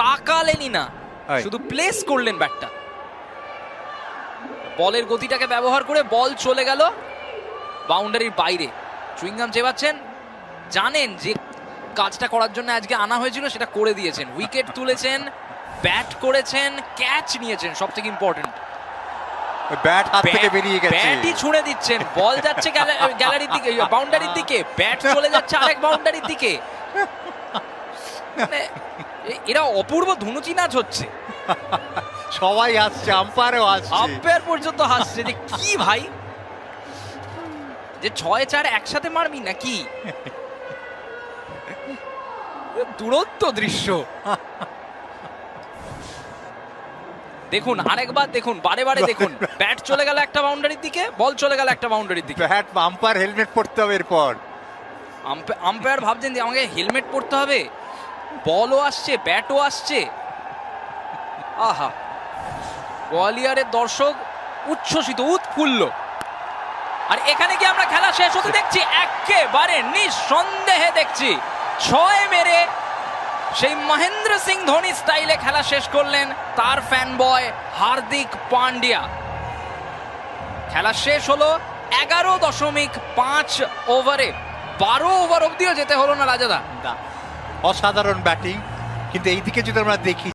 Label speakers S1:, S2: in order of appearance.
S1: তাকালেনই না, শুধু প্লেস করলেন ব্যাটটা। বলের গতিটাকে ব্যবহার করে বল চলে গেল বাউন্ডারির বাইরে। চুইংগাম চেবাচ্ছেন, জানেন যে কাজটা করার জন্য আজকে আনা হয়েছিল সেটা করে দিয়েছেন। উইকেট তুলেছেন, ব্যাট করেছেন, ক্যাচ নিয়েছেন, সবথেকে ইম্পর্টেন্ট।
S2: ব্যাট হাত থেকে বেরিয়ে গেছে,
S1: ব্যাটই ছুঁড়ে দিচ্ছেন, বল যাচ্ছে গ্যালারির দিকে, বাউন্ডারির দিকে, ব্যাট চলে যাচ্ছে আরেক বাউন্ডারির দিকে। মানে এরা অপূর্ব ধুনুচি নাচ হচ্ছে।
S2: সবাই হাসছে, আম্পায়ারও হাসছে,
S1: আম্পায়ার পর্যন্ত হাসছে যে কি ভাই, যে 6-4 একসাথে মারবি নাকি? দুরন্ত দৃশ্য। দেখুন আরেকবার দেখুন, বারে বারে দেখুন, ব্যাট চলে গেল একটা বাউন্ডারির দিকে, বল চলে গেল একটা বাউন্ডারির দিকে।
S2: ব্যাট আম্পায়ার হেলমেট পরতে হবে এরপর।
S1: আম্পায়ার ভাবছেন যে আমাকে হেলমেট পরতে হবে, বলও আসছে ব্যাটও আসছে। আহা, গোয়ালিয়রের দর্শক উচ্ছ্বসিত, উৎফুল্ল। আর এখানে কি আমরা খেলা শেষ হতে দেখছি? একেবারে নিঃসন্দেহে দেখছি। 6 মেরে সেই মহেন্দ্র সিং ধোনি স্টাইলে খেলা শেষ করলেন তার ফ্যান বয় হার্দিক পান্ডিয়া। খেলা শেষ হলো 11.5 ওভারে। 12 ওভার অব্দিও যেতে হলো না রাজাদা।
S2: অসাধারণ ব্যাটিং, কিন্তু এইদিকে যদি আমরা দেখি